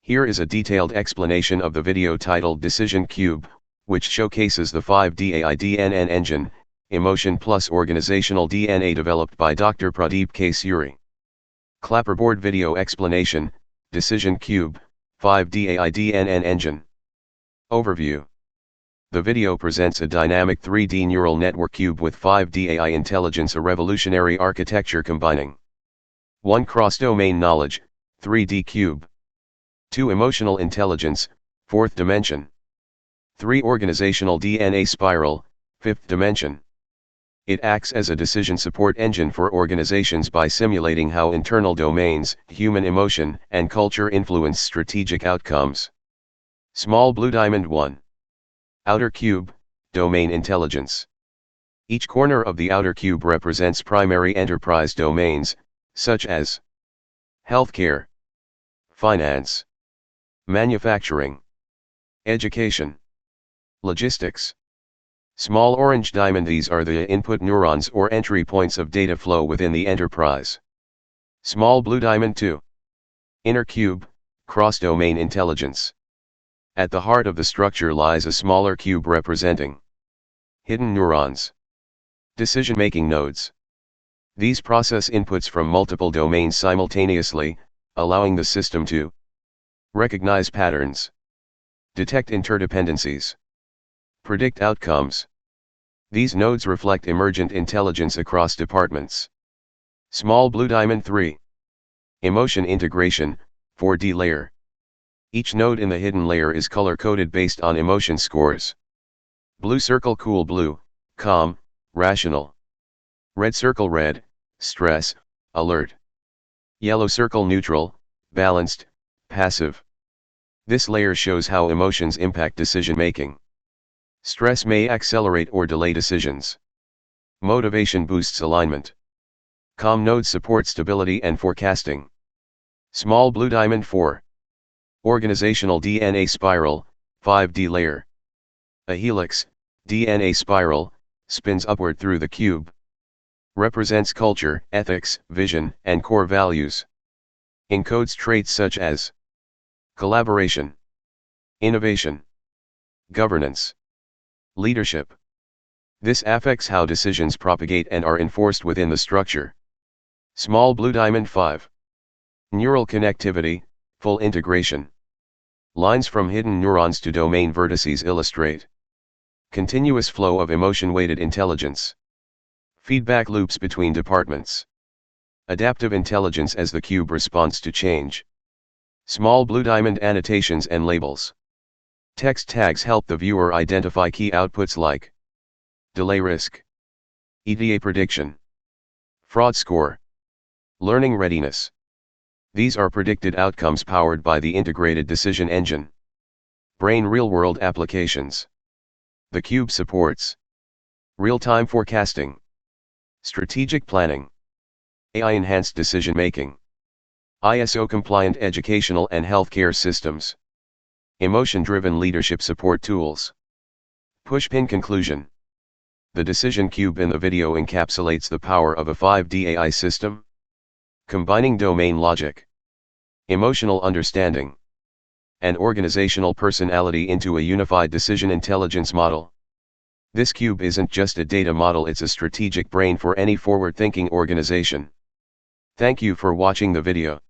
Here is a detailed explanation of the video titled Decision Cube, which showcases the 5DAI DNN engine, emotion plus organizational DNA developed by Dr. Pradeep K. Suri. Clapperboard video explanation, Decision Cube, 5DAI DNN engine. Overview. The video presents a dynamic 3D neural network cube with 5DAI intelligence, a revolutionary architecture combining 1. Cross-domain knowledge, 3D cube. 2. Emotional intelligence, 4th dimension. 3. Organizational DNA spiral, 5th dimension. It acts as a decision support engine for organizations by simulating how internal domains, human emotion, and culture influence strategic outcomes. Small blue diamond 1. Outer cube, domain intelligence. Each corner of the outer cube represents primary enterprise domains, such as healthcare, finance, manufacturing, education, logistics. Small orange diamond, these are the input neurons or entry points of data flow within the enterprise. Small blue diamond 2. Inner cube, cross-domain intelligence. At the heart of the structure lies a smaller cube representing hidden neurons, decision-making nodes. These process inputs from multiple domains simultaneously, allowing the system to recognize patterns, detect interdependencies, predict outcomes. These nodes reflect emergent intelligence across departments. Small blue diamond 3. Emotion integration, 4D layer. Each node in the hidden layer is color-coded based on emotion scores. Blue circle cool blue, calm, rational. Red circle red, stress, alert. Yellow circle neutral, balanced, passive. This layer shows how emotions impact decision-making. Stress may accelerate or delay decisions. Motivation boosts alignment. Calm node supports stability and forecasting. Small blue diamond 4. Organizational DNA spiral, 5D layer. A helix, DNA spiral, spins upward through the cube. Represents culture, ethics, vision, and core values. Encodes traits such as collaboration, innovation, governance, leadership. This affects how decisions propagate and are enforced within the structure. Small blue diamond 5. Neural connectivity, full integration. Lines from hidden neurons to domain vertices illustrate continuous flow of emotion-weighted intelligence. Feedback loops between departments. Adaptive intelligence as the cube responds to change. Small blue diamond annotations and labels. Text tags help the viewer identify key outputs like delay risk, EDA prediction, fraud score, learning readiness. These are predicted outcomes powered by the integrated decision engine. Brain real-world applications. The cube supports real-time forecasting, strategic planning, AI-enhanced decision-making, ISO-compliant educational and healthcare systems, emotion-driven leadership support tools. Pushpin conclusion. The decision cube in the video encapsulates the power of a 5DAI system, combining domain logic, emotional understanding, and organizational personality into a unified decision intelligence model. This cube isn't just a data model, it's a strategic brain for any forward-thinking organization. Thank you for watching the video.